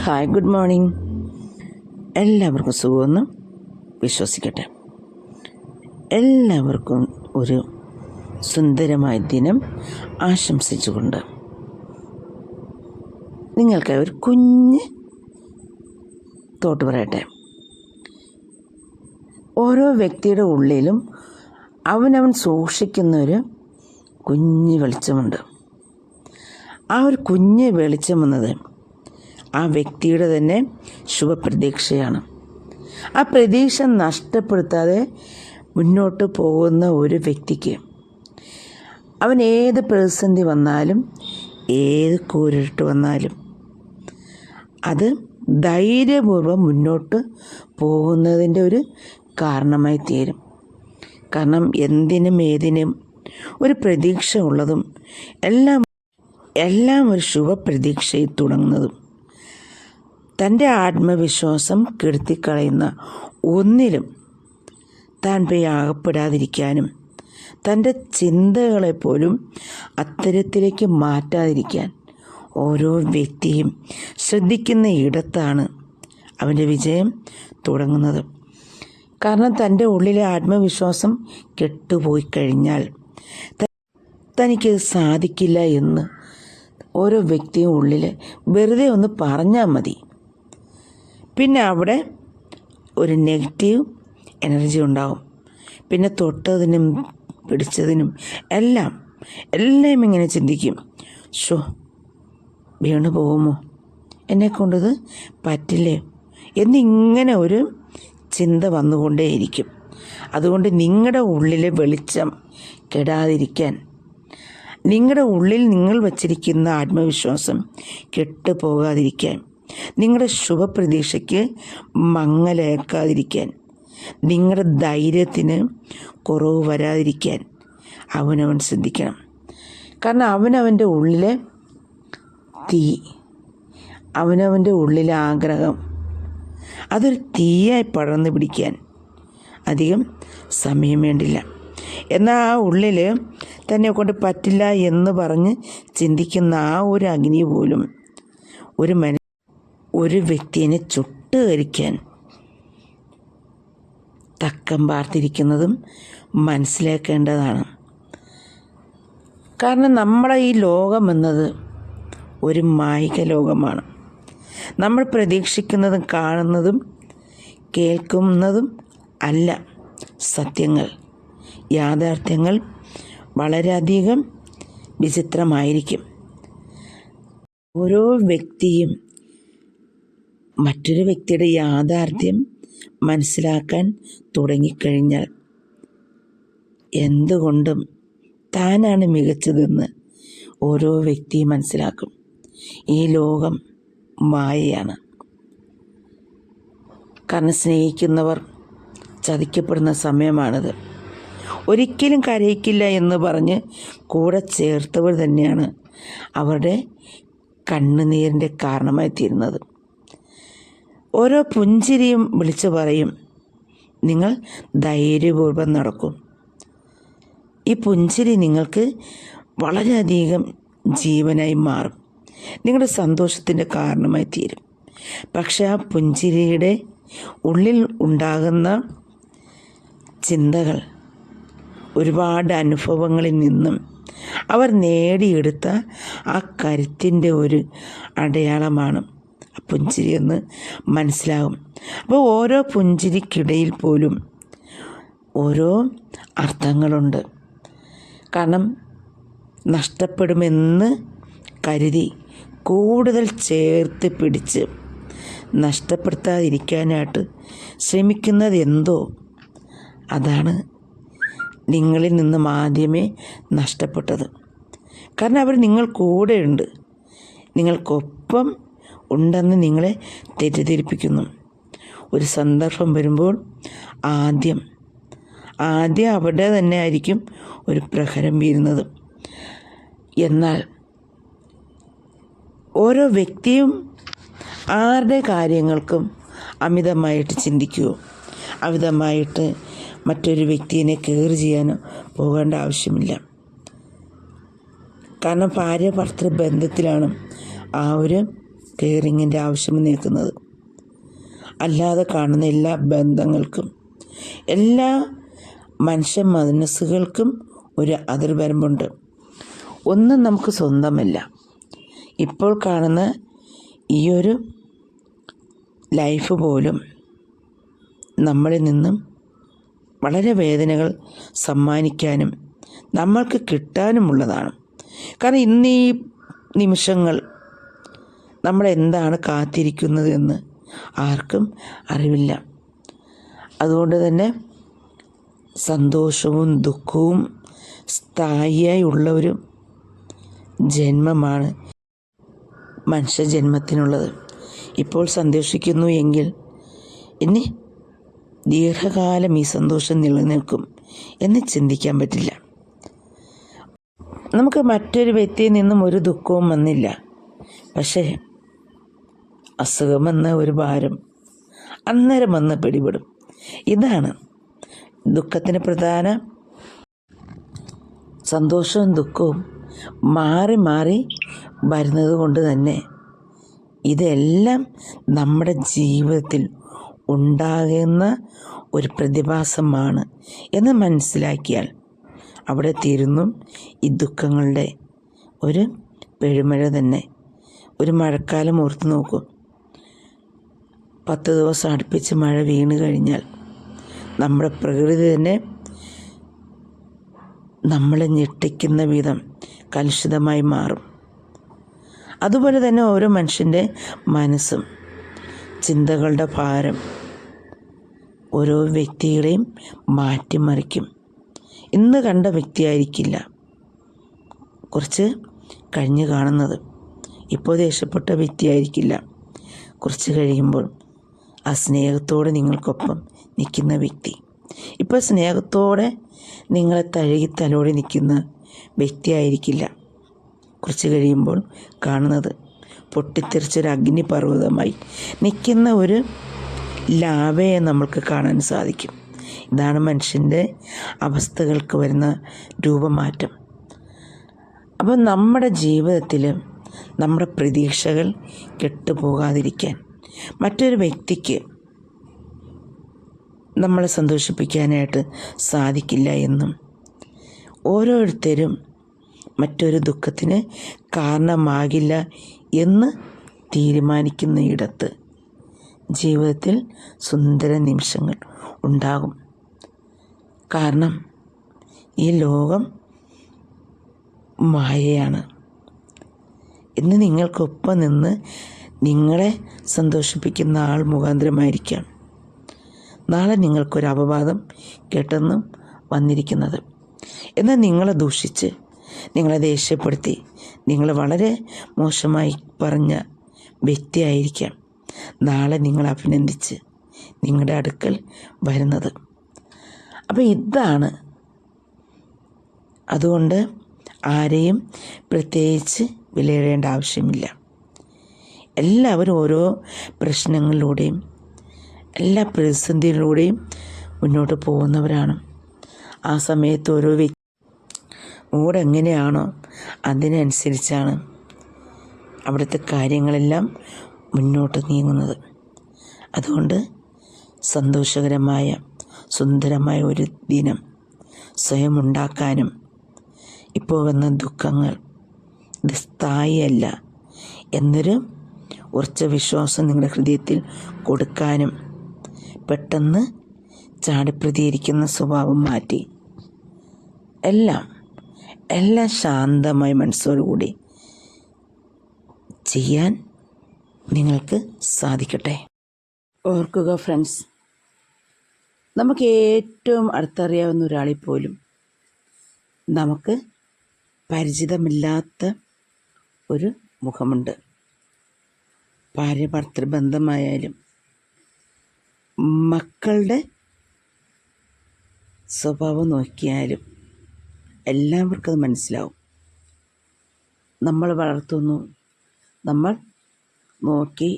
Hi, good morning. എല്ലാവർക്കും സുഖമെന്ന് വിശ്വസിക്കട്ടെ. എല്ലാവർക്കും ഒരു സുന്ദരമായ ദിനം ആശംസിച്ചുകൊണ്ട് നിങ്ങൾക്ക് ഒരു കുഞ്ഞ് തോട്ട് പറയട്ടെ. ഓരോ വ്യക്തിയുടെ ഉള്ളിലും അവനവൻ സൂക്ഷിക്കുന്ന ഒരു കുഞ്ഞ് വെളിച്ചമുണ്ട്. ആ ഒരു കുഞ്ഞ് വെളിച്ചം എന്നത് ആ വ്യക്തിയുടെ തന്നെ ശുഭപ്രതീക്ഷയാണ്. ആ പ്രതീക്ഷ നഷ്ടപ്പെടുത്താതെ മുന്നോട്ട് പോകുന്ന ഒരു വ്യക്തിക്ക് അവൻ ഏത് പ്രതിസന്ധി വന്നാലും ഏത് കൂരിട്ട് വന്നാലും അത് ധൈര്യപൂർവ്വം മുന്നോട്ട് പോകുന്നതിൻ്റെ ഒരു കാരണമായി തീരും. കാരണം എന്തിനും ഏതിനും ഒരു പ്രതീക്ഷ ഉള്ളതും എല്ലാം ഒരു ശുഭപ്രതീക്ഷയിൽ തുടങ്ങുന്നതും തൻ്റെ ആത്മവിശ്വാസം കെടുത്തിക്കളയുന്ന ഒന്നിലും താൻ പോയി അകപ്പെടാതിരിക്കാനും തൻ്റെ ചിന്തകളെപ്പോലും അത്തരത്തിലേക്ക് മാറ്റാതിരിക്കാൻ ഓരോ വ്യക്തിയും ശ്രദ്ധിക്കുന്ന ഇടത്താണ് അവൻ്റെ വിജയം തുടങ്ങുന്നത്. കാരണം തൻ്റെ ഉള്ളിലെ ആത്മവിശ്വാസം കെട്ടുപോയി കഴിഞ്ഞാൽ തനിക്ക് സാധിക്കില്ല എന്ന് ഓരോ വ്യക്തിയും ഉള്ളിൽ വെറുതെ ഒന്ന് പറഞ്ഞാൽ മതി. പിന്നെ അവിടെ ഒരു നെഗറ്റീവ് എനർജി ഉണ്ടാവും. പിന്നെ തൊട്ടതിനും പിടിച്ചതിനും എല്ലാം ഇങ്ങനെ ചിന്തിക്കും, വീണു പോകുമോ, എന്നെക്കൊണ്ടത് പറ്റില്ലേ എന്നിങ്ങനെ ഒരു ചിന്ത വന്നുകൊണ്ടേയിരിക്കും. അതുകൊണ്ട് നിങ്ങളുടെ ഉള്ളിലെ വെളിച്ചം കെടാതിരിക്കാൻ, നിങ്ങളുടെ ഉള്ളിൽ നിങ്ങൾ വച്ചിരിക്കുന്ന ആത്മവിശ്വാസം കെട്ടുപോകാതിരിക്കാൻ, നിങ്ങളുടെ ശുഭപ്രതീക്ഷയ്ക്ക് മങ്ങലേക്കാതിരിക്കാൻ, നിങ്ങളുടെ ധൈര്യത്തിന് കുറവ് വരാതിരിക്കാൻ അവനവൻ ശ്രദ്ധിക്കണം. കാരണം അവനവൻ്റെ ഉള്ളിലെ തീ, അവനവൻ്റെ ഉള്ളിലെ ആഗ്രഹം അതൊരു തീയായി പടർന്നു പിടിക്കാൻ അധികം സമയം വേണ്ടില്ല. എന്നാൽ ആ ഉള്ളിൽ തന്നെ കൊണ്ട് പറ്റില്ല എന്ന് പറഞ്ഞ് ചിന്തിക്കുന്ന ആ ഒരു അഗ്നി പോലും ഒരു വ്യക്തിയെ ചുട്ടുകരിക്കാൻ തക്കം പാർത്തിരിക്കുന്നതും മനസ്സിലാക്കേണ്ടതാണ്. കാരണം നമ്മളെ ഈ ലോകമെന്നത് ഒരു മായിക ലോകമാണ്. നമ്മൾ പ്രതീക്ഷിക്കുന്നതും കാണുന്നതും കേൾക്കുന്നതും അല്ല സത്യങ്ങൾ. യാഥാർത്ഥ്യങ്ങൾ വളരെയധികം വിചിത്രമായിരിക്കും. ഓരോ വ്യക്തിയും മറ്റൊരു വ്യക്തിയുടെ യാഥാർത്ഥ്യം മനസ്സിലാക്കാൻ തുടങ്ങിക്കഴിഞ്ഞാൽ എന്തുകൊണ്ടും താനാണ് മികച്ചതെന്ന് ഓരോ വ്യക്തിയും മനസ്സിലാക്കും. ഈ ലോകം മായയാണ്. കാരണം സ്നേഹിക്കുന്നവർ ചതിക്കപ്പെടുന്ന സമയമാണിത്. ഒരിക്കലും കരയിക്കില്ല എന്ന് പറഞ്ഞ് കൂടെ ചേർത്തവർ തന്നെയാണ് അവരുടെ കണ്ണുനീരിൻ്റെ കാരണമായി തീരുന്നത്. ഓരോ പുഞ്ചിരിയും വിളിച്ചു പറയും, നിങ്ങൾ ധൈര്യപൂർവ്വം നടക്കും. ഈ പുഞ്ചിരി നിങ്ങൾക്ക് വളരെയധികം ജീവനായി മാറും, നിങ്ങളുടെ സന്തോഷത്തിൻ്റെ കാരണമായി തീരും. പക്ഷെ ആ പുഞ്ചിരിയുടെ ഉള്ളിൽ ഉണ്ടാകുന്ന ചിന്തകൾ ഒരുപാട് അനുഭവങ്ങളിൽ നിന്നും അവർ നേടിയെടുത്ത ആ കരുത്തിൻ്റെ ഒരു അടയാളമാണ് പുഞ്ചിരി എന്ന് മനസ്സിലാകും. അപ്പോൾ ഓരോ പുഞ്ചിരിക്കിടയിൽ പോലും ഓരോ അർത്ഥങ്ങളുണ്ട്. കാരണം നഷ്ടപ്പെടുമെന്ന് കരുതി കൂടുതൽ ചേർത്ത് പിടിച്ച് നഷ്ടപ്പെടുത്താതിരിക്കാനായിട്ട് ശ്രമിക്കുന്നത് എന്തോ അതാണ് നിങ്ങളിൽ നിന്നും ആദ്യമേ നഷ്ടപ്പെട്ടത്. കാരണം അവർ നിങ്ങൾ കൂടെയുണ്ട്, നിങ്ങൾക്കൊപ്പം ഉണ്ടെന്ന് നിങ്ങളെ തെറ്റിദ്ധരിപ്പിക്കുന്നു. ഒരു സന്ദർഭം വരുമ്പോൾ ആദ്യം അവിടെ തന്നെ ആയിരിക്കും ഒരു പ്രഹരം വീഴുന്നത്. എന്നാൽ ഓരോ വ്യക്തിയും ആരുടെ കാര്യങ്ങൾക്കും അമിതമായിട്ട് ചിന്തിക്കുകയോ അമിതമായിട്ട് മറ്റൊരു വ്യക്തിയെ കെയർ ചെയ്യാനോ പോകേണ്ട ആവശ്യമില്ല. കാരണം ഭാര്യ ഭർത്തൃ ബന്ധത്തിലാണ് ആ ഒരു കെയറിങ്ങിൻ്റെ ആവശ്യം നിൽക്കുന്നത്. അല്ലാതെ കാണുന്ന എല്ലാ ബന്ധങ്ങൾക്കും, എല്ലാ മനുഷ്യ മനസ്സുകൾക്കും ഒരു അതിർവരമ്പുണ്ട്. ഒന്നും നമുക്ക് സ്വന്തമല്ല. ഇപ്പോൾ കാണുന്ന ഈ ഒരു ലൈഫ് പോലും നമ്മളിൽ നിന്നും വളരെ വേദനകൾ സമ്മാനിക്കാനും നമ്മൾക്ക് കിട്ടാനുമുള്ളതാണ്. കാരണം ഇന്ന് ഈ നിമിഷങ്ങൾ നമ്മളെന്താണ് കാത്തിരിക്കുന്നത് എന്ന് ആർക്കും അറിവില്ല. അതുകൊണ്ട് തന്നെ സന്തോഷവും ദുഃഖവും സ്ഥായിയായി ഉള്ള ഒരു ജന്മമാണ് മനുഷ്യജന്മത്തിനുള്ളത്. ഇപ്പോൾ സന്തോഷിക്കുന്നു എങ്കിൽ ഇനി ദീർഘകാലം ഈ സന്തോഷം നിലനിൽക്കും എന്ന് ചിന്തിക്കാൻ പറ്റില്ല. നമുക്ക് മറ്റൊരു വ്യക്തിയിൽ നിന്നും ഒരു ദുഃഖവും വന്നില്ല. പക്ഷേ അസുഖമെന്ന ഒരു ഭാരം അന്നേരം വന്ന് പിടിപെടും. ഇതാണ് ദുഃഖത്തിന് പ്രധാന. സന്തോഷവും ദുഃഖവും മാറി മാറി വരുന്നത് കൊണ്ട് തന്നെ ഇതെല്ലാം നമ്മുടെ ജീവിതത്തിൽ ഉണ്ടാകുന്ന ഒരു പ്രതിഭാസമാണ് എന്ന് മനസ്സിലാക്കിയാൽ അവിടെ തീരുന്നു ഈ ദുഃഖങ്ങളുടെ ഒരു പെരുമഴ തന്നെ. ഒരു മഴക്കാലം ഓർത്ത് നോക്കൂ. 10 ദിവസം അടുപ്പിച്ച് മഴ വീണ് കഴിഞ്ഞാൽ നമ്മുടെ പ്രകൃതി തന്നെ നമ്മളെ ഞെട്ടിക്കുന്ന വിധം കലുഷിതമായി മാറും. അതുപോലെ തന്നെ ഓരോ മനുഷ്യൻ്റെ മനസ്സും ചിന്തകളുടെ ഭാരം ഓരോ വ്യക്തികളെയും മാറ്റിമറിക്കും. ഇന്ന് കണ്ട വ്യക്തിയായിരിക്കില്ല കുറച്ച് കഴിഞ്ഞ് കാണുന്നത്. ഇപ്പോൾ ദേഷ്യപ്പെട്ട വ്യക്തിയായിരിക്കില്ല കുറച്ച് കഴിയുമ്പോൾ ആ സ്നേഹത്തോടെ നിങ്ങൾക്കൊപ്പം നിൽക്കുന്ന വ്യക്തി. ഇപ്പോൾ സ്നേഹത്തോടെ നിങ്ങളെ തഴുകി തലോടി നിൽക്കുന്ന വ്യക്തിയായിരിക്കില്ല കുറച്ച് കഴിയുമ്പോൾ കാണുന്നത് പൊട്ടിത്തെറിച്ചൊരു അഗ്നിപർവ്വതമായി നിൽക്കുന്ന ഒരു ലാവയെ നമ്മൾക്ക് കാണാൻ സാധിക്കും. ഇതാണ് മനുഷ്യൻ്റെ അവസ്ഥകൾക്ക് വരുന്ന രൂപമാറ്റം. അപ്പോൾ നമ്മുടെ ജീവിതത്തിൽ നമ്മുടെ പ്രതീക്ഷകൾ കെട്ടുപോകാതിരിക്കാൻ മറ്റൊരു വ്യക്തിക്ക് നമ്മളെ സന്തോഷിപ്പിക്കാനായിട്ട് സാധിക്കില്ല എന്നും ഓരോരുത്തരും മറ്റൊരു ദുഃഖത്തിന് കാരണമാകില്ല എന്ന് തീരുമാനിക്കുന്നയിടത്ത് ജീവിതത്തിൽ സുന്ദര നിമിഷങ്ങൾ ഉണ്ടാകും. കാരണം ഈ ലോകം മായയാണ്. ഇന്ന് നിങ്ങൾക്കൊപ്പം നിന്ന് നിങ്ങളെ സന്തോഷിപ്പിക്കുന്ന ആൾ മുഖാന്തരമായിരിക്കാം നാളെ നിങ്ങൾക്കൊരു അപവാദം കേട്ടെന്നും വന്നിരിക്കുന്നത്. എന്നാൽ നിങ്ങളെ ദൂഷിച്ച്, നിങ്ങളെ ദേഷ്യപ്പെടുത്തി, നിങ്ങളെ വളരെ മോശമായി പറഞ്ഞ വ്യക്തിയായിരിക്കാം നാളെ നിങ്ങളെ അഭിനന്ദിച്ച് നിങ്ങളുടെ അടുക്കൽ വരുന്നത്. അപ്പോൾ ഇതാണ്. അതുകൊണ്ട് ആരെയും പ്രത്യേകിച്ച് വിലയിടേണ്ട ആവശ്യമില്ല. എല്ലാവരും ഓരോ പ്രശ്നങ്ങളിലൂടെയും എല്ലാ പ്രതിസന്ധികളിലൂടെയും മുന്നോട്ട് പോകുന്നവരാണ്. ആ സമയത്ത് ഓരോ മൂഡ് എങ്ങനെയാണോ അതിനനുസരിച്ചാണ് അവിടുത്തെ കാര്യങ്ങളെല്ലാം മുന്നോട്ട് നീങ്ങുന്നത്. അതുകൊണ്ട് സന്തോഷകരമായ സുന്ദരമായ ഒരു ദിനം സ്വയം ഉണ്ടാക്കാനും ഇപ്പോൾ വന്ന ദുഃഖങ്ങൾ ഇത് സ്ഥായിയല്ല എന്നൊരു ഉറച്ച വിശ്വാസം നിങ്ങളുടെ ഹൃദയത്തിൽ കൊടുക്കാനും പെട്ടെന്ന് ചാടിപ്രതികരിക്കുന്ന സ്വഭാവം മാറ്റി എല്ലാം ശാന്തമായ മനസ്സോടുകൂടി ചെയ്യാൻ നിങ്ങൾക്ക് സാധിക്കട്ടെ. ഓർക്കുക ഫ്രണ്ട്സ്, നമുക്ക് ഏറ്റവും അടുത്തറിയാവുന്ന ഒരാളിൽ പോലും നമുക്ക് പരിചിതമില്ലാത്ത ഒരു മുഖമുണ്ട്. ഭാര്യ ഭർത്തൃബന്ധമായാലും മക്കളുടെ സ്വഭാവം നോക്കിയാലും എല്ലാവർക്കും അത് മനസ്സിലാവും. നമ്മൾ വളർത്തുന്നു, നമ്മൾ നോക്കി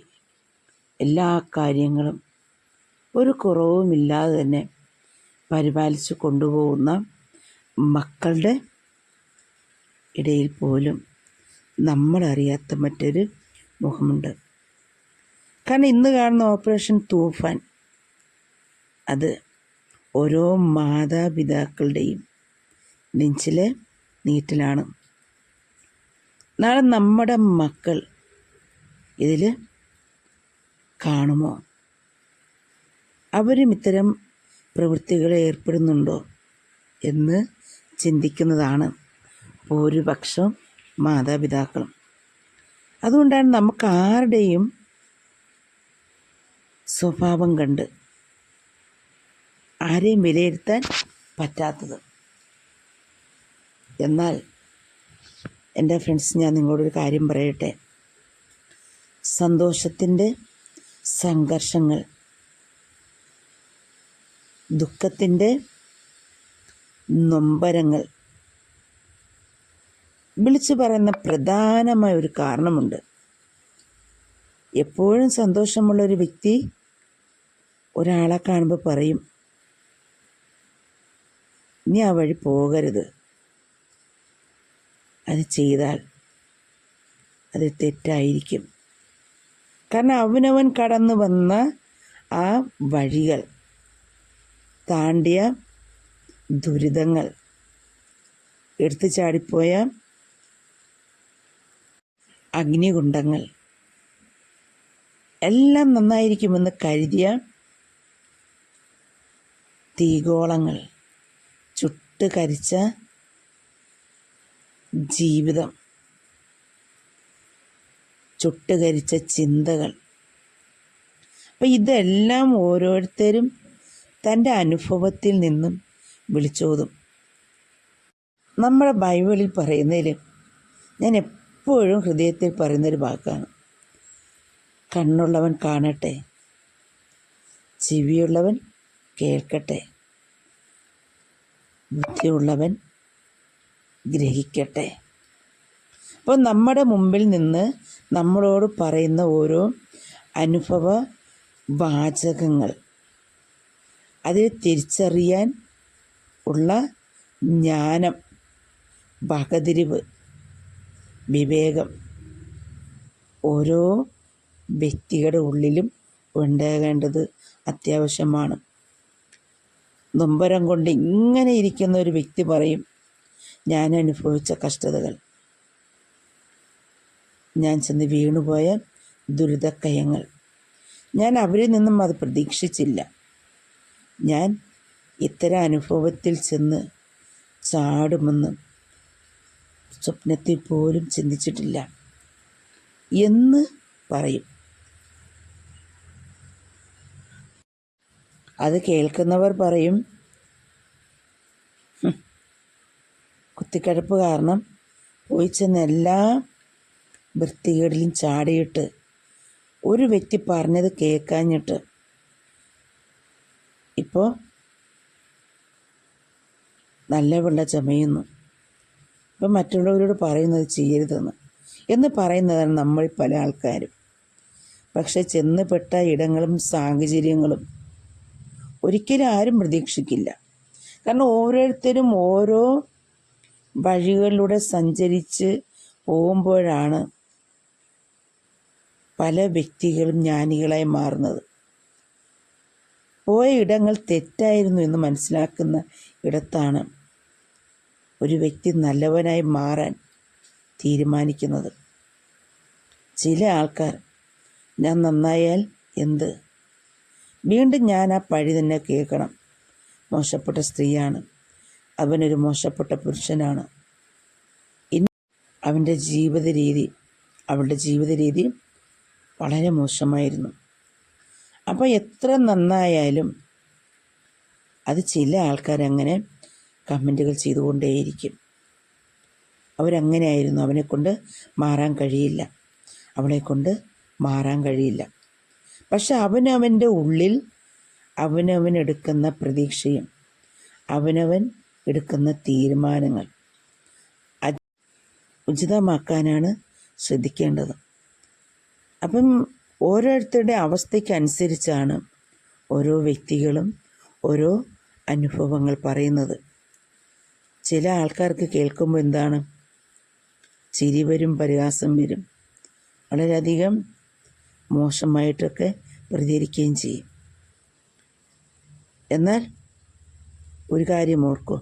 എല്ലാ കാര്യങ്ങളും ഒരു കുറവുമില്ലാതെ തന്നെ പരിപാലിച്ച് കൊണ്ടുപോകുന്ന മക്കളുടെ ഇടയിൽ പോലും നമ്മളറിയാത്ത മറ്റൊരു മുഖമുണ്ട്. കാരണം ഇന്ന് കാണുന്ന ഓപ്പറേഷൻ തൂഫാൻ അത് ഓരോ മാതാപിതാക്കളുടെയും നെഞ്ചിലെ നീറ്റലാണ്. നാളെ നമ്മുടെ മക്കൾ ഇതിൽ കാണുമോ? അവരും ഇത്തരം പ്രവൃത്തികളിൽ ഏർപ്പെടുന്നുണ്ടോ എന്ന് ചിന്തിക്കുന്നതാണ് ഭൂരിപക്ഷം മാതാപിതാക്കളും. അതുകൊണ്ടാണ് നമുക്ക് ആരുടെയും സ്വഭാവം കണ്ട് ആരെയും വിലയിരുത്താൻ പറ്റാത്തത്. എന്നാൽ എൻ്റെ ഫ്രണ്ട്സ്, ഞാൻ നിങ്ങളോടൊരു കാര്യം പറയട്ടെ. സന്തോഷത്തിൻ്റെ സംഘർഷങ്ങൾ, ദുഃഖത്തിൻ്റെ നൊമ്പരങ്ങൾ വിളിച്ചു പറയുന്ന പ്രധാനമായ ഒരു കാരണമുണ്ട്. എപ്പോഴും സന്തോഷമുള്ളൊരു വ്യക്തി ഒരാളെ കാണുമ്പോൾ പറയും, നീ ആ വഴി പോകരുത്, അത് ചെയ്താൽ അത് തെറ്റായിരിക്കും. കാരണം അവനവൻ കടന്നു വന്ന ആ വഴികൾ, താണ്ടിയ ദുരിതങ്ങൾ, എടുത്തു ചാടിപ്പോയ അഗ്നികുണ്ഡങ്ങൾ എല്ലാം നന്നായിരിക്കുമെന്ന് കരുതിയ തീഗോളങ്ങൾ, ചുട്ട് കരിച്ച ജീവിതം, ചുട്ടുകരിച്ച ചിന്തകൾ, അപ്പം ഇതെല്ലാം ഓരോരുത്തരും തൻ്റെ അനുഭവത്തിൽ നിന്നും വിളിച്ചോതും. നമ്മുടെ ബൈബിളിൽ പറയുന്നതിൽ ഞാൻ എപ്പോഴും ഹൃദയത്തിൽ പറയുന്നൊരു വാക്കാണ്, കണ്ണുള്ളവൻ കാണട്ടെ, ചെവിയുള്ളവൻ കേൾക്കട്ടെ, ബുദ്ധിയുള്ളവൻ ഗ്രഹിക്കട്ടെ. അപ്പോൾ നമ്മുടെ മുമ്പിൽ നിന്ന് നമ്മളോട് പറയുന്ന ഓരോ അനുഭവ വാചകങ്ങൾ, അതിൽ തിരിച്ചറിയാൻ ഉള്ള ജ്ഞാനം, വകതിരിവ്, വിവേകം ഓരോ വ്യക്തിയുടെ ഉള്ളിലും ഉണ്ടാകേണ്ടത് അത്യാവശ്യമാണ്. നൊമ്പരം കൊണ്ട് ഇങ്ങനെ ഇരിക്കുന്ന ഒരു വ്യക്തി പറയും, ഞാൻ അനുഭവിച്ച കഷ്ടതകൾ, ഞാൻ ചെന്ന് വീണുപോയ ദുരിതക്കയങ്ങൾ, ഞാൻ അവരിൽ നിന്നും അത് പ്രതീക്ഷിച്ചില്ല, ഞാൻ ഇത്തരം അനുഭവത്തിൽ ചെന്ന് ചാടുമെന്ന് സ്വപ്നത്തിൽ പോലും ചിന്തിച്ചിട്ടില്ല എന്ന് പറയും. അത് കേൾക്കുന്നവർ പറയും, കുത്തിക്കഴപ്പ് കാരണം പോയി ചെന്ന എല്ലാ വൃത്തികേടിലും ചാടിയിട്ട് ഒരു വ്യക്തി പറഞ്ഞത് കേൾക്കാഞ്ഞിട്ട് ഇപ്പോൾ നല്ല വെള്ള ചമയുന്നു, ഇപ്പം മറ്റുള്ളവരോട് പറയുന്നത് ചെയ്യരുതെന്ന് എന്ന് പറയുന്നതാണ് നമ്മൾ പല ആൾക്കാരും. പക്ഷെ ചെന്നുപെട്ട ഇടങ്ങളും സാഹചര്യങ്ങളും ഒരിക്കലും ആരും പ്രതീക്ഷിക്കില്ല. കാരണം ഓരോരുത്തരും ഓരോ വഴികളിലൂടെ സഞ്ചരിച്ച് പോകുമ്പോഴാണ് പല വ്യക്തികളും ജ്ഞാനികളായി മാറുന്നത്. പോയ ഇടങ്ങൾ തെറ്റായിരുന്നു എന്ന് മനസ്സിലാക്കുന്ന ഇടത്താണ് ഒരു വ്യക്തി നല്ലവനായി മാറാൻ തീരുമാനിക്കുന്നത്. ചില ആൾക്കാർ ഞാൻ നന്നായാൽ എന്ത്, വീണ്ടും ഞാൻ ആ പഴി തന്നെ കേൾക്കണം, മോശപ്പെട്ട സ്ത്രീയാണ്, അവനൊരു മോശപ്പെട്ട പുരുഷനാണ്, അവൻ്റെ ജീവിത രീതി, അവളുടെ ജീവിത രീതി വളരെ മോശമായിരുന്നു. അപ്പോൾ എത്ര നന്നായാലും അത് ചില ആൾക്കാരങ്ങനെ കമൻറ്റുകൾ ചെയ്തുകൊണ്ടേയിരിക്കും. അവരങ്ങനെയായിരുന്നു, അവനെക്കൊണ്ട് മാറാൻ കഴിയില്ല, അവളെക്കൊണ്ട് മാറാൻ കഴിയില്ല. പക്ഷെ അവനവൻ്റെ ഉള്ളിൽ അവനവൻ എടുക്കുന്ന പ്രതീക്ഷയും അവനവൻ എടുക്കുന്ന തീരുമാനങ്ങൾ ഉചിതമാക്കാനാണ് ശ്രദ്ധിക്കേണ്ടത്. അപ്പം ഓരോരുത്തരുടെ അവസ്ഥയ്ക്കനുസരിച്ചാണ് ഓരോ വ്യക്തികളും ഓരോ അനുഭവങ്ങൾ പറയുന്നത്. ചില ആൾക്കാർക്ക് കേൾക്കുമ്പോൾ എന്താണ്, ചിരി വരും, പരിഹാസം വരും, വളരെയധികം മോശമായിട്ടൊക്കെ പ്രതികരിക്കുകയും ചെയ്യും. എന്നാൽ ഒരു കാര്യം ഓർക്കൂ,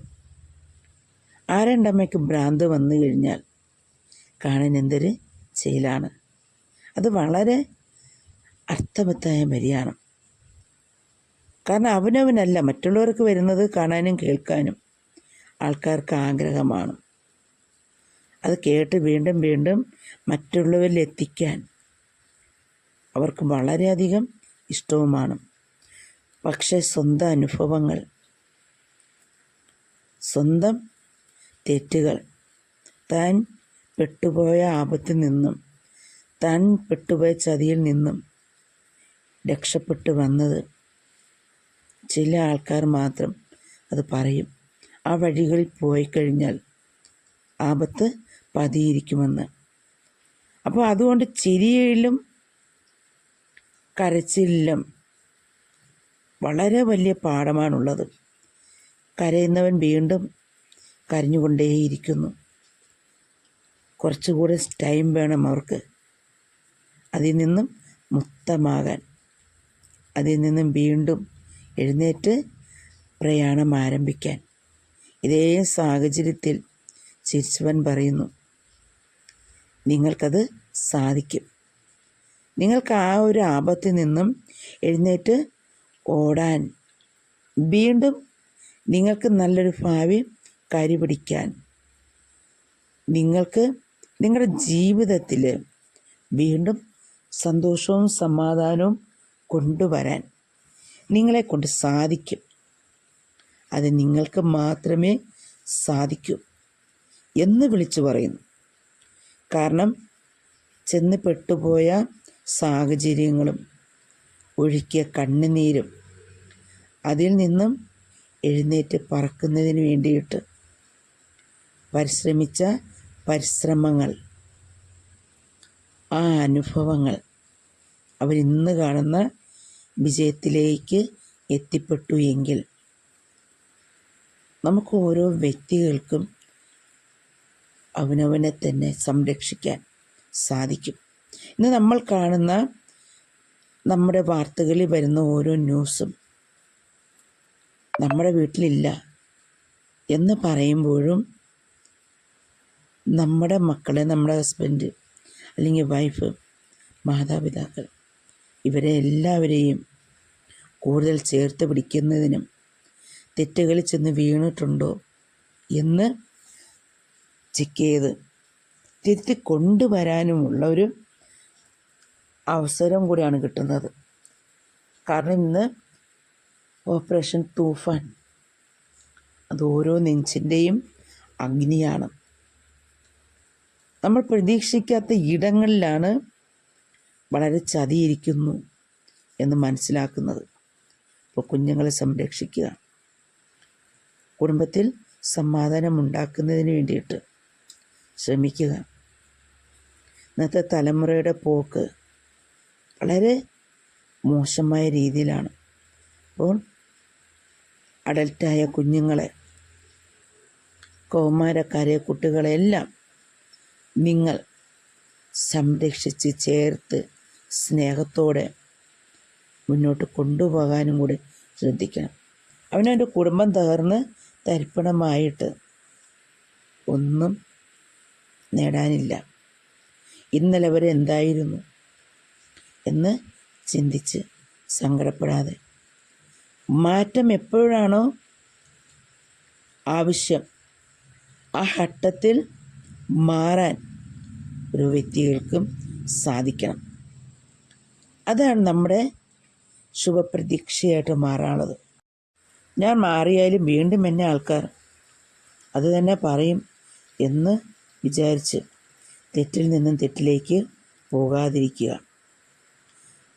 ആ രണ്ടമ്മയ്ക്ക് ഭ്രാന്ത് വന്നു കഴിഞ്ഞാൽ കാണാൻ എന്തൊരു ചെയ്യലാണ്. അത് വളരെ അർത്ഥവത്തായ വരിയാണ്. കാരണം അവനവനല്ല മറ്റുള്ളവർക്ക് വരുന്നത് കാണാനും കേൾക്കാനും ആൾക്കാർക്ക് ആഗ്രഹമാണ്. അത് കേട്ട് വീണ്ടും വീണ്ടും മറ്റുള്ളവരിൽ എത്തിക്കാൻ അവർക്ക് വളരെയധികം ഇഷ്ടവുമാണ്. പക്ഷേ സ്വന്തം അനുഭവങ്ങൾ, സ്വന്തം തെറ്റുകൾ, താൻ പെട്ടുപോയ ആപത്തിൽ നിന്നും താൻ പെട്ടുപോയ ചതിയിൽ നിന്നും രക്ഷപ്പെട്ടു വന്നത് ചില ആൾക്കാർ മാത്രം അത് പറയും. ആ വഴികളിൽ പോയി കഴിഞ്ഞാൽ ആപത്ത് പതിയിരിക്കുമെന്ന്. അപ്പോൾ അതുകൊണ്ട് ചിരിയിലും കരച്ചിലും വളരെ വലിയ പാഠമാണുള്ളത്. കരയുന്നവൻ വീണ്ടും കരഞ്ഞുകൊണ്ടേയിരിക്കുന്നു. കുറച്ചുകൂടെ ടൈം വേണം അവർക്ക് അതിൽ നിന്നും മുക്തമാകാൻ, അതിൽ നിന്നും വീണ്ടും എഴുന്നേറ്റ് പ്രയാണം ആരംഭിക്കാൻ. ഇതേ സാഹചര്യത്തിൽ ചിരിച്ചവൻ പറയുന്നു, നിങ്ങൾക്കത് സാധിക്കും. നിങ്ങൾക്ക് ആ ഒരു ആപത്തിൽ നിന്നും എഴുന്നേറ്റ് ഓടാൻ, വീണ്ടും നിങ്ങൾക്ക് നല്ലൊരു ഭാവി കൈപിടിക്കാൻ, നിങ്ങൾക്ക് നിങ്ങളുടെ ജീവിതത്തിൽ വീണ്ടും സന്തോഷവും സമാധാനവും കൊണ്ടുവരാൻ നിങ്ങളെക്കൊണ്ട് സാധിക്കും. അത് നിങ്ങൾക്ക് മാത്രമേ സാധിക്കൂ എന്ന് വിളിച്ചു പറയുന്നു. കാരണം ചെന്ന് പെട്ടുപോയ സാഹചര്യങ്ങളും ഒഴുക്കിയ കണ്ണുനീരും അതിൽ നിന്നും എഴുന്നേറ്റ് പറക്കുന്നതിന് വേണ്ടിയിട്ട് പരിശ്രമിച്ച പരിശ്രമങ്ങൾ, ആ അനുഭവങ്ങൾ അവരിന്ന് കാണുന്ന വിജയത്തിലേക്ക് എത്തിപ്പെട്ടു എങ്കിൽ നമുക്ക് ഓരോ വ്യക്തികൾക്കും അവനവനെ തന്നെ സംരക്ഷിക്കാൻ സാധിക്കും. ഇന്ന് നമ്മൾ കാണുന്ന നമ്മുടെ വാർത്തകളിൽ വരുന്ന ഓരോ ന്യൂസും നമ്മുടെ വീട്ടിലില്ല എന്ന് പറയുമ്പോഴും നമ്മുടെ മക്കളെ, നമ്മുടെ ഹസ്ബൻഡ് അല്ലെങ്കിൽ വൈഫ്, മാതാപിതാക്കൾ, ഇവരെ എല്ലാവരെയും കൂടുതൽ ചേർത്ത് പിടിക്കുന്നതിനും തെറ്റുകളിൽ ചെന്ന് വീണിട്ടുണ്ടോ എന്ന് ചെക്ക് ചെയ്ത് തിരുത്തി കൊണ്ടുവരാനുമുള്ള ഒരു അവസരം കൂടിയാണ് കിട്ടുന്നത്. കാരണം ഇന്ന് ഓപ്പറേഷൻ തൂഫാൻ അത് ഓരോ നെഞ്ചിൻ്റെയും അഗ്നിയാണ്. നമ്മൾ പ്രതീക്ഷിക്കാത്ത ഇടങ്ങളിലാണ് വളരെ ചതിയിരിക്കുന്നു എന്ന് മനസ്സിലാക്കുന്നത്. അപ്പോൾ കുഞ്ഞുങ്ങളെ സംരക്ഷിക്കുക, കുടുംബത്തിൽ സമാധാനം ഉണ്ടാക്കുന്നതിന് വേണ്ടിയിട്ട് ശ്രമിക്കുക. ഇന്നത്തെ തലമുറയുടെ പോക്ക് വളരെ മോശമായ രീതിയിലാണ്. അപ്പോൾ അഡൽട്ടായ കുഞ്ഞുങ്ങളെ, കൗമാരക്കാരെ, കുട്ടികളെല്ലാം നിങ്ങൾ സംരക്ഷിച്ച് ചേർത്ത് സ്നേഹത്തോടെ മുന്നോട്ട് കൊണ്ടുപോകാനും കൂടി ശ്രദ്ധിക്കണം. അവനവൻ്റെ കുടുംബം തകർന്ന് തരിപ്പണമായിട്ട് ഒന്നും നേടാനില്ല. ഇന്നലെ വരെ എന്തായിരുന്നു എന്ന് ചിന്തിച്ച് സങ്കടപ്പെടാതെ മാറ്റം എപ്പോഴാണോ ആവശ്യം ആ ഘട്ടത്തിൽ മാറാൻ ഒരു വ്യക്തികൾക്കും സാധിക്കണം. അതാണ് നമ്മുടെ ശുഭപ്രതീക്ഷയായിട്ട് മാറാനുള്ളത്. ഞാൻ മാറിയാലും വീണ്ടും എന്നെ ആൾക്കാർ അത് തന്നെ പറയും എന്ന് വിചാരിച്ച് തെറ്റിൽ നിന്നും തെറ്റിലേക്ക് പോകാതിരിക്കുക.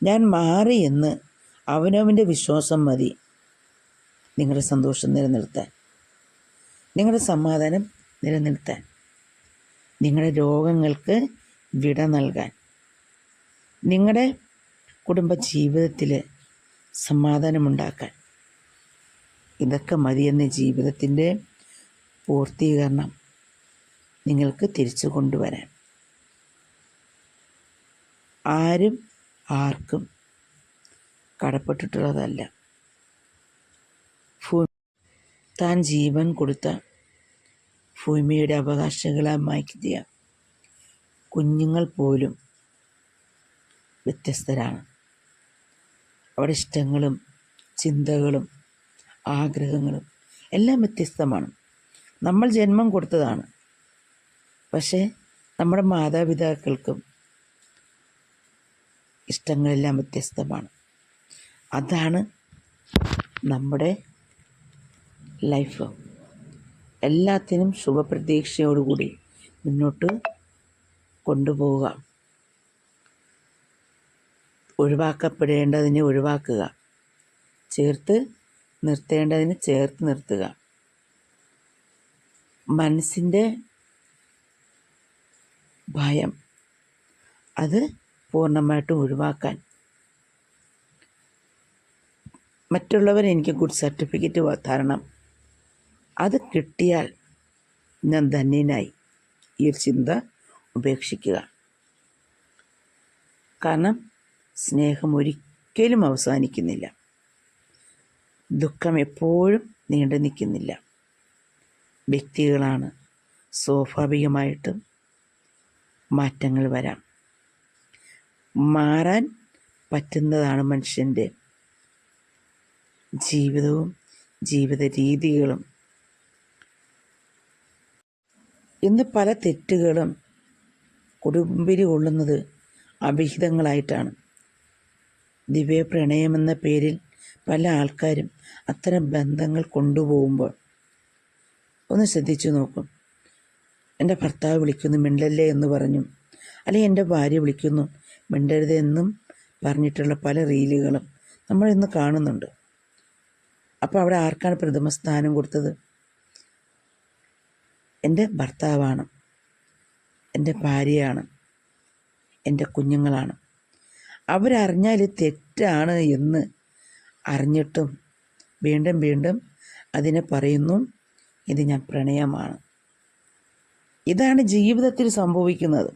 ഞാൻ മാറി എന്ന് അവനവൻ്റെ വിശ്വാസം മതി നിങ്ങളുടെ സന്തോഷം നിലനിർത്താൻ, നിങ്ങളുടെ സമാധാനം നിലനിർത്താൻ, നിങ്ങളുടെ രോഗങ്ങൾക്ക് വിട നൽകാൻ, നിങ്ങളുടെ കുടുംബജീവിതത്തിൽ സമാധാനമുണ്ടാക്കാൻ. ഇതൊക്കെ മതിയെന്ന ജീവിതത്തിൻ്റെ പൂർത്തീകരണം നിങ്ങൾക്ക് തിരിച്ചു കൊണ്ടുവരാൻ. ആരും ആർക്കും കടപ്പെട്ടിട്ടുള്ളതല്ല. താൻ ജീവൻ കൊടുത്ത ഭൂമിയുടെ അവകാശികളായി മാറ്റിയ കുഞ്ഞുങ്ങൾ പോലും വ്യത്യസ്തരാണ്. അവരുടെ ഇഷ്ടങ്ങളും ചിന്തകളും ആഗ്രഹങ്ങളും എല്ലാം വ്യത്യസ്തമാണ്. നമ്മൾ ജന്മം കൊടുത്തതാണ്, പക്ഷേ നമ്മുടെ മാതാപിതാക്കൾക്കും ഇഷ്ടങ്ങളെല്ലാം വ്യത്യസ്തമാണ്. അതാണ് നമ്മുടെ ലൈഫ്. എല്ലാത്തിനും ശുഭപ്രതീക്ഷയോടുകൂടി മുന്നോട്ട് കൊണ്ടുപോവുക. ഒഴിവാക്കപ്പെടേണ്ടതിനെ ഒഴിവാക്കുക, ചേർത്ത് നിർത്തേണ്ടതിന് ചേർത്ത് നിർത്തുക. മനസ്സിൻ്റെ ഭയം അത് പൂർണ്ണമായിട്ടും ഒഴിവാക്കാൻ. മറ്റുള്ളവർ എനിക്ക് ഗുഡ് സർട്ടിഫിക്കറ്റ് തരണം, അത് കിട്ടിയാൽ ഞാൻ ധന്യനായി, ഈ ഒരു ചിന്ത ഉപേക്ഷിക്കുക. കാരണം സ്നേഹം ഒരിക്കലും അവസാനിക്കുന്നില്ല, ദുഃഖം എപ്പോഴും നീണ്ടു നിൽക്കുന്നില്ല. വ്യക്തികളാണ്, സ്വാഭാവികമായിട്ടും മാറ്റങ്ങൾ വരാം. മാറാൻ പറ്റുന്നതാണ് മനുഷ്യൻ്റെ ജീവിതവും ജീവിത രീതികളും. ഇന്ന് പല തെറ്റുകളും കൊടുമ്പിരി കൊള്ളുന്നത് അവിഹിതങ്ങളായിട്ടാണ്. ദിവ്യ പ്രണയമെന്ന പേരിൽ പല ആൾക്കാരും അത്തരം ബന്ധങ്ങൾ കൊണ്ടുപോകുമ്പോൾ ഒന്ന് ശ്രദ്ധിച്ചു നോക്കും. എൻ്റെ ഭർത്താവ് വിളിക്കുന്നു മിണ്ടല്ലേ എന്ന് പറഞ്ഞു, അല്ലെങ്കിൽ എൻ്റെ ഭാര്യ വിളിക്കുന്നു മിണ്ടരുത് എന്നും പറഞ്ഞിട്ടുള്ള പല റീലുകളും നമ്മൾ ഇന്ന് കാണുന്നുണ്ട്. അപ്പോൾ അവിടെ ആർക്കാണ് പ്രഥമ സ്ഥാനം കൊടുത്തത്? എൻ്റെ ഭർത്താവാണ്, എൻ്റെ ഭാര്യയാണ്, എൻ്റെ കുഞ്ഞുങ്ങളാണ്. അവരറിഞ്ഞാൽ തെറ്റാണ് എന്ന് അറിഞ്ഞിട്ടും വീണ്ടും വീണ്ടും അതിനെ പറയുന്നു, ഇത് ഞാൻ പ്രണയമാണ്. ഇതാണ് ജീവിതത്തിൽ സംഭവിക്കുന്നത്.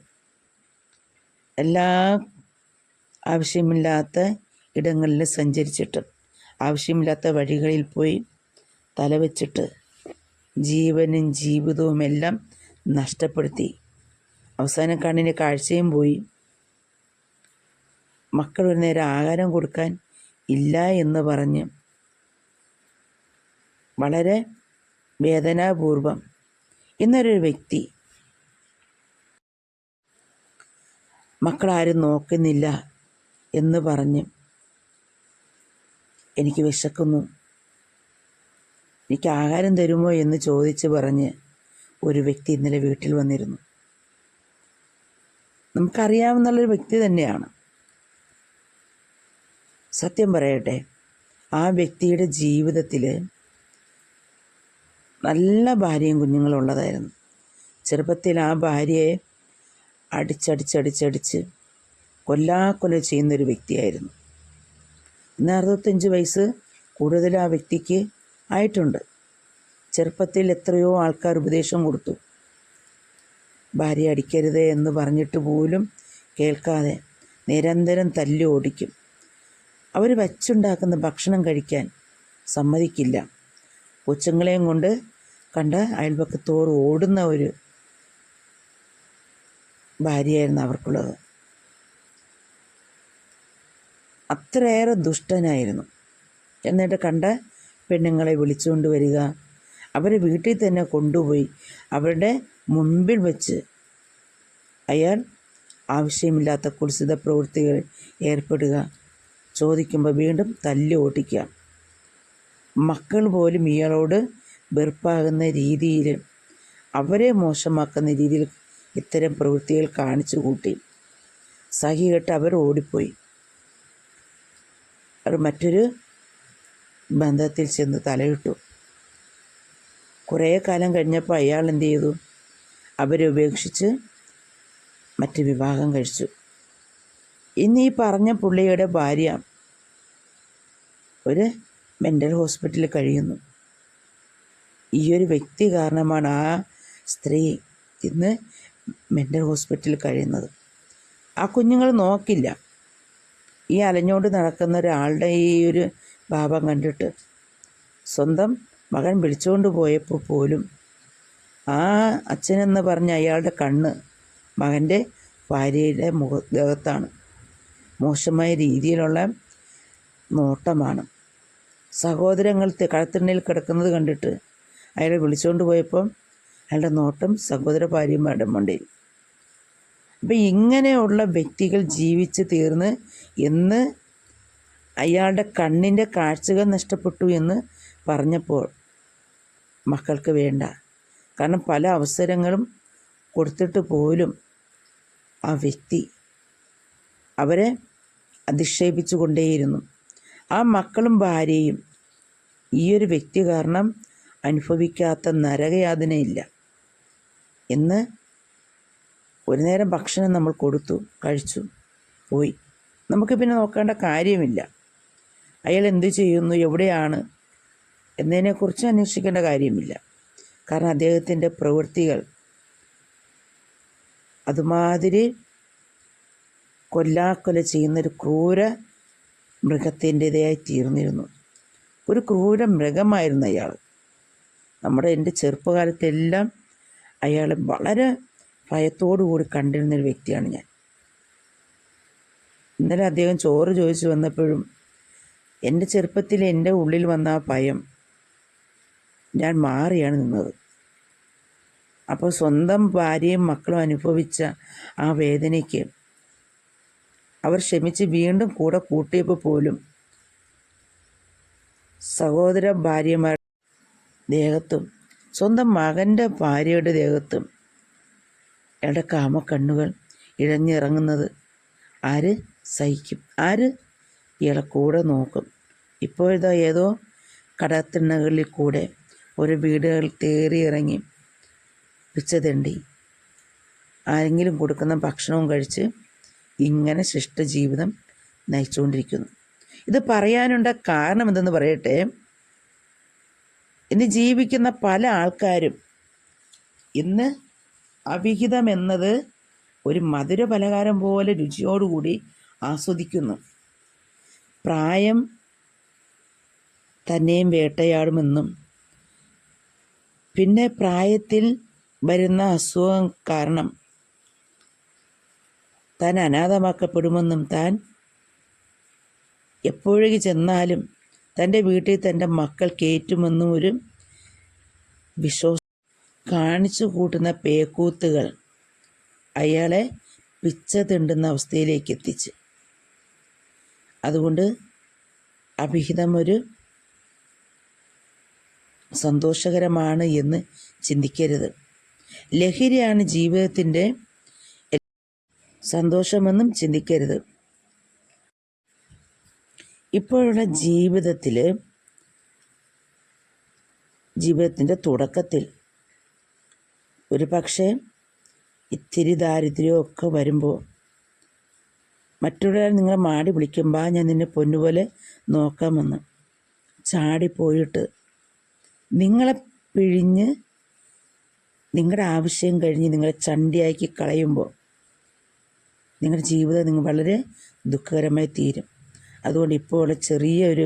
എല്ലാ ആവശ്യമില്ലാത്ത ഇടങ്ങളിൽ സഞ്ചരിച്ചിട്ട് ആവശ്യമില്ലാത്ത വഴികളിൽ പോയി തലവെച്ചിട്ട് ജീവനും ജീവിതവും എല്ലാം നഷ്ടപ്പെടുത്തി അവസാനം കണ്ണിന് കാഴ്ചയും പോയി. മക്കൾ ഒരു നേരം ആഹാരം കൊടുക്കാൻ ഇല്ല എന്ന് പറഞ്ഞ് വളരെ വേദനാപൂർവം ഇന്നൊരു വ്യക്തി മക്കളാരും നോക്കുന്നില്ല എന്ന് പറഞ്ഞ് എനിക്ക് വിശക്കുന്നു, എനിക്ക് ആഹാരം തരുമോ എന്ന് ചോദിച്ച് പറഞ്ഞ് ഒരു വ്യക്തി ഇന്നലെ വീട്ടിൽ വന്നിരുന്നു. നമുക്കറിയാവുന്നുള്ളൊരു വ്യക്തി തന്നെയാണ്. സത്യം പറയട്ടെ, ആ വ്യക്തിയുടെ ജീവിതത്തിൽ നല്ല ഭാര്യയും കുഞ്ഞുങ്ങളും ഉള്ളതായിരുന്നു. ചെറുപ്പത്തിൽ ആ ഭാര്യയെ അടിച്ചടിച്ചടിച്ചടിച്ച് കൊല്ലാക്കൊല ചെയ്യുന്നൊരു വ്യക്തിയായിരുന്നു. ഇന്ന് 65 വയസ്സ് കൂടുതൽ ആ വ്യക്തിക്ക് ആയിട്ടുണ്ട്. ചെറുപ്പത്തിൽ എത്രയോ ആൾക്കാർ ഉപദേശം കൊടുത്തു, ഭാര്യ അടിക്കരുത് എന്ന് പറഞ്ഞിട്ട് പോലും കേൾക്കാതെ നിരന്തരം തല്ലി ഓടിക്കും. അവർ വച്ചുണ്ടാക്കുന്ന ഭക്ഷണം കഴിക്കാൻ സമ്മതിക്കില്ല. കൊച്ചുങ്ങളെയും കൊണ്ട് കണ്ട് അയൽപക്കത്തോട് ഓടുന്ന ഒരു ഭാര്യയായിരുന്നു അവർക്കുള്ളത്. അത്രയേറെ ദുഷ്ടനായിരുന്നു. എന്നിട്ട് കണ്ട പെണ്ണുങ്ങളെ വിളിച്ചുകൊണ്ട് വരിക, അവരെ വീട്ടിൽ തന്നെ കൊണ്ടുപോയി അവരുടെ മുൻപിൽ വെച്ച് അയാൾ ആവശ്യമില്ലാത്ത കുൽസിത പ്രവൃത്തികൾ ഏർപ്പെടുക, ചോദിക്കുമ്പോൾ വീണ്ടും തല്ലി ഓടിക്കുക. മക്കൾ പോലും ഇയാളോട് വെറുപ്പാകുന്ന രീതിയിൽ, അവരെ മോശമാക്കുന്ന രീതിയിൽ ഇത്തരം പ്രവൃത്തികൾ കാണിച്ചു കൂട്ടി. സഹി കെട്ട് അവർ ഓടിപ്പോയി. അവർ മറ്റൊരു ബന്ധത്തിൽ ചെന്ന് തലയിട്ടു. കുറേ കാലം കഴിഞ്ഞപ്പോൾ അയാൾ എന്ത് ചെയ്തു? അവരെ ഉപേക്ഷിച്ച് മറ്റ് വിവാഹം കഴിച്ചു. ഇന്ന് ഈ പറഞ്ഞ പുള്ളിയുടെ ഭാര്യ ഒരു മെൻ്റൽ ഹോസ്പിറ്റലിൽ കഴിയുന്നു. ഈ ഒരു വ്യക്തി കാരണമാണ് ആ സ്ത്രീ ഇന്ന് മെൻ്റൽ ഹോസ്പിറ്റലിൽ കഴിയുന്നത്. ആ കുഞ്ഞുങ്ങൾ നോക്കില്ല, ഈ അലഞ്ഞുകൊണ്ട് നടക്കുന്ന ഒരാളുടെ ഈ ഒരു ഭാവം കണ്ടിട്ട് സ്വന്തം മകൻ വിളിച്ചുകൊണ്ട് പോയപ്പോൾ പോലും ആ അച്ഛനെന്ന് പറഞ്ഞ അയാളുടെ കണ്ണ് മകൻ്റെ ഭാര്യയുടെ ദേഹത്താണ്. മോശമായ രീതിയിലുള്ള നോട്ടമാണ്. സഹോദരങ്ങൾ കടത്തിണ്ണയിൽ കിടക്കുന്നത് കണ്ടിട്ട് അയാളെ വിളിച്ചുകൊണ്ട് പോയപ്പം അയാളുടെ നോട്ടം സഹോദര ഭാര്യമാരുടെ മണ്ടയിൽ. അപ്പം ഇങ്ങനെയുള്ള വ്യക്തികൾ ജീവിച്ച് തീർന്ന് എന്ന് അയാളുടെ കണ്ണിൻ്റെ കാഴ്ചകൾ നഷ്ടപ്പെട്ടു എന്ന് പറഞ്ഞപ്പോൾ മക്കൾക്ക് വേണ്ട. കാരണം പല അവസരങ്ങളും കൊടുത്തിട്ട് പോലും ആ വ്യക്തി അവരെ അധിക്ഷേപിച്ചു കൊണ്ടേയിരുന്നു. ആ മക്കളും ഭാര്യയും ഈ ഒരു വ്യക്തി കാരണം അനുഭവിക്കാത്ത നരകയാതനയില്ല. എന്ന് ഒരു നേരം ഭക്ഷണം നമ്മൾ കൊടുത്തു, കഴിച്ചു, പോയി. നമുക്ക് പിന്നെ നോക്കേണ്ട കാര്യമില്ല. അയാൾ എന്ത് ചെയ്യുന്നു, എവിടെയാണ് എന്നതിനെക്കുറിച്ച് അന്വേഷിക്കേണ്ട കാര്യമില്ല. കാരണം അദ്ദേഹത്തിൻ്റെ പ്രവൃത്തികൾ അതുമാതിരി കൊല്ലാക്കൊല ചെയ്യുന്നൊരു ക്രൂര മൃഗത്തിൻ്റെതായി തീർന്നിരുന്നു. ഒരു ക്രൂര മൃഗമായിരുന്നു അയാൾ. എൻ്റെ ചെറുപ്പകാലത്തെല്ലാം അയാളെ വളരെ ഭയത്തോടു കൂടി കണ്ടിരുന്നൊരു വ്യക്തിയാണ് ഞാൻ. ഇന്നലെ അദ്ദേഹം ചോറ് ചോദിച്ചു വന്നപ്പോഴും എൻ്റെ ചെറുപ്പത്തിൽ എൻ്റെ ഉള്ളിൽ വന്ന ആ ഭയം ഞാൻ മാറിയാണ് നിന്നത്. അപ്പോൾ സ്വന്തം ഭാര്യയും മക്കളും അനുഭവിച്ച ആ വേദനയ്ക്ക് അവർ ക്ഷമിച്ച് വീണ്ടും കൂടെ കൂട്ടിയപ്പോൾ പോലും സഹോദര ഭാര്യമാരുടെ ദേഹത്തും സ്വന്തം മകൻ്റെ ഭാര്യയുടെ ദേഹത്തും അയാളുടെ കാമക്കണ്ണുകൾ ഇഴഞ്ഞിറങ്ങുന്നത് ആര് സഹിക്കും? ആര് ഇയാളെ കൂടെ നോക്കും? ഇപ്പോഴിതാ ഏതോ കടത്തിണ്ണകളിൽ കൂടെ ഒരു വീടുകൾ തേറി ഇറങ്ങി പിച്ചതണ്ടി ആരെങ്കിലും കൊടുക്കുന്ന ഭക്ഷണവും കഴിച്ച് ഇങ്ങനെ ശിഷ്ടജീവിതം നയിച്ചുകൊണ്ടിരിക്കുന്നു. ഇത് പറയാനുണ്ട കാരണം എന്തെന്ന് പറയട്ടെ. ഇന്ന് ജീവിക്കുന്ന പല ആൾക്കാരും ഇന്ന് അവിഹിതം എന്നത് ഒരു മധുര പലഹാരം പോലെ രുചിയോടുകൂടി ആസ്വദിക്കുന്നു. പ്രായം തന്നെയും വേട്ടയാടുമെന്നും പിന്നെ പ്രായത്തിൽ വരുന്ന അസുഖം കാരണം താൻ അനാഥമാക്കപ്പെടുമെന്നും താൻ എപ്പോഴേക്ക് ചെന്നാലും തൻ്റെ വീട്ടിൽ തൻ്റെ മക്കൾ കയറ്റുമെന്നും ഒരു വിശ്വാസം കാണിച്ചു കൂട്ടുന്ന പേക്കൂത്തുകൾ അയാളെ പിച്ച തിണ്ടുന്ന അവസ്ഥയിലേക്ക് എത്തിച്ച്. അതുകൊണ്ട് അവിഹിതം ഒരു സന്തോഷകരമാണ് എന്ന് ചിന്തിക്കരുത്. ലഹരിയാണ് ജീവിതത്തിൻ്റെ സന്തോഷമെന്നും ചിന്തിക്കരുത്. ഇപ്പോഴുള്ള ജീവിതത്തിൻ്റെ തുടക്കത്തിൽ ഒരു പക്ഷേ ഇത്തിരി ദാരിദ്ര്യമൊക്കെ വരുമ്പോൾ മറ്റുള്ളവർ നിങ്ങളെ മാടി വിളിക്കുമ്പോൾ ഞാൻ നിന്നെ പൊന്നുപോലെ നോക്കാമെന്ന് ചാടിപ്പോയിട്ട് നിങ്ങളെ പിഴിഞ്ഞ് നിങ്ങളുടെ ആവശ്യം കഴിഞ്ഞ് നിങ്ങളെ ചണ്ടിയാക്കി കളയുമ്പോൾ നിങ്ങളുടെ ജീവിതം വളരെ ദുഃഖകരമായി തീരും. അതുകൊണ്ട് ഇപ്പോൾ ചെറിയൊരു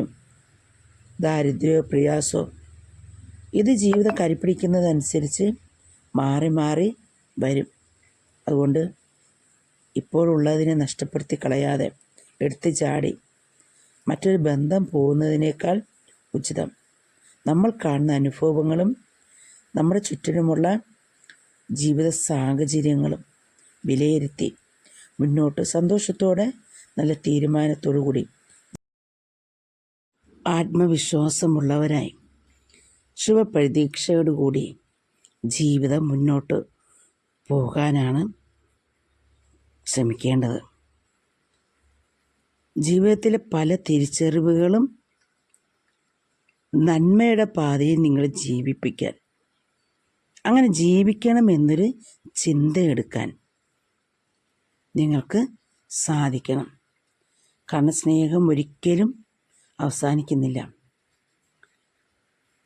ദാരിദ്ര്യമോ പ്രയാസമോ ഇത് ജീവിതം കരിപ്പിടിക്കുന്നതനുസരിച്ച് മാറി മാറി വരും. അതുകൊണ്ട് ഇപ്പോഴുള്ളതിനെ നഷ്ടപ്പെടുത്തി കളയാതെ എടുത്ത് ചാടി മറ്റൊരു ബന്ധം പോകുന്നതിനേക്കാൾ ഉചിതം നമ്മൾ കാണുന്ന അനുഭവങ്ങളും നമ്മുടെ ചുറ്റിനുമുള്ള ജീവിത സാഹചര്യങ്ങളും വിലയിരുത്തി മുന്നോട്ട് സന്തോഷത്തോടെ നല്ല തീരുമാനത്തോടു കൂടി ആത്മവിശ്വാസമുള്ളവരായി ശുഭപ്രതീക്ഷയോടുകൂടി ജീവിതം മുന്നോട്ട് പോകാനാണ് ശ്രമിക്കേണ്ടത്. ജീവിതത്തിലെ പല തിരിച്ചറിവുകളും നന്മയുടെ പാതയിൽ നിങ്ങളെ ജീവിപ്പിക്കാൻ, അങ്ങനെ ജീവിക്കണമെന്നൊരു ചിന്തയെടുക്കാൻ നിങ്ങൾക്ക് സാധിക്കണം. കാരണം സ്നേഹം ഒരിക്കലും അവസാനിക്കുന്നില്ല.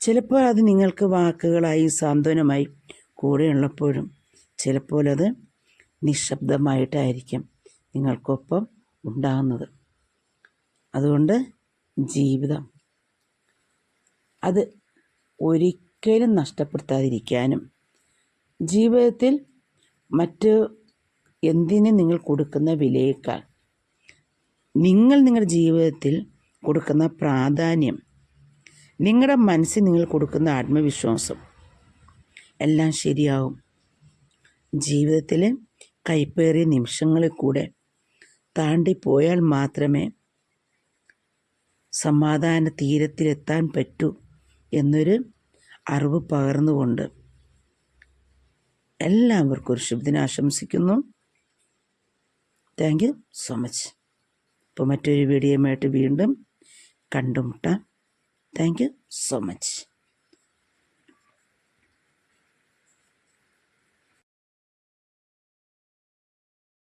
ചിലപ്പോൾ അത് നിങ്ങൾക്ക് വാക്കുകളായി സാന്ത്വനമായി കൂടെയുള്ളപ്പോഴും ചിലപ്പോൾ അത് നിശബ്ദമായിട്ടായിരിക്കും നിങ്ങൾക്കൊപ്പം ഉണ്ടാകുന്നത്. അതുകൊണ്ട് ജീവിതം അത് ഒരിക്കലും നഷ്ടപ്പെടുത്താതിരിക്കാനും ജീവിതത്തിൽ മറ്റ് എന്തിനും നിങ്ങൾ കൊടുക്കുന്ന വിലയേക്കാൾ നിങ്ങൾ നിങ്ങളുടെ ജീവിതത്തിൽ കൊടുക്കുന്ന പ്രാധാന്യം, നിങ്ങളുടെ മനസ്സിൽ നിങ്ങൾ കൊടുക്കുന്ന ആത്മവിശ്വാസം എല്ലാം ശരിയാവും. ജീവിതത്തിൽ കൈപ്പേറിയ നിമിഷങ്ങളിൽ കൂടെ താണ്ടിപ്പോയാൽ മാത്രമേ സമാധാന തീരത്തിലെത്താൻ പറ്റൂ എന്നൊരു അറിവ് പകർന്നുകൊണ്ട് എല്ലാവർക്കും ഒരു ശുഭദിനം ആശംസിക്കുന്നു. Thank you so much. ഇപ്പോൾ മറ്റൊരു വീഡിയോയുമായിട്ട് വീണ്ടും കണ്ടുമുട്ടാം. Thank you so much.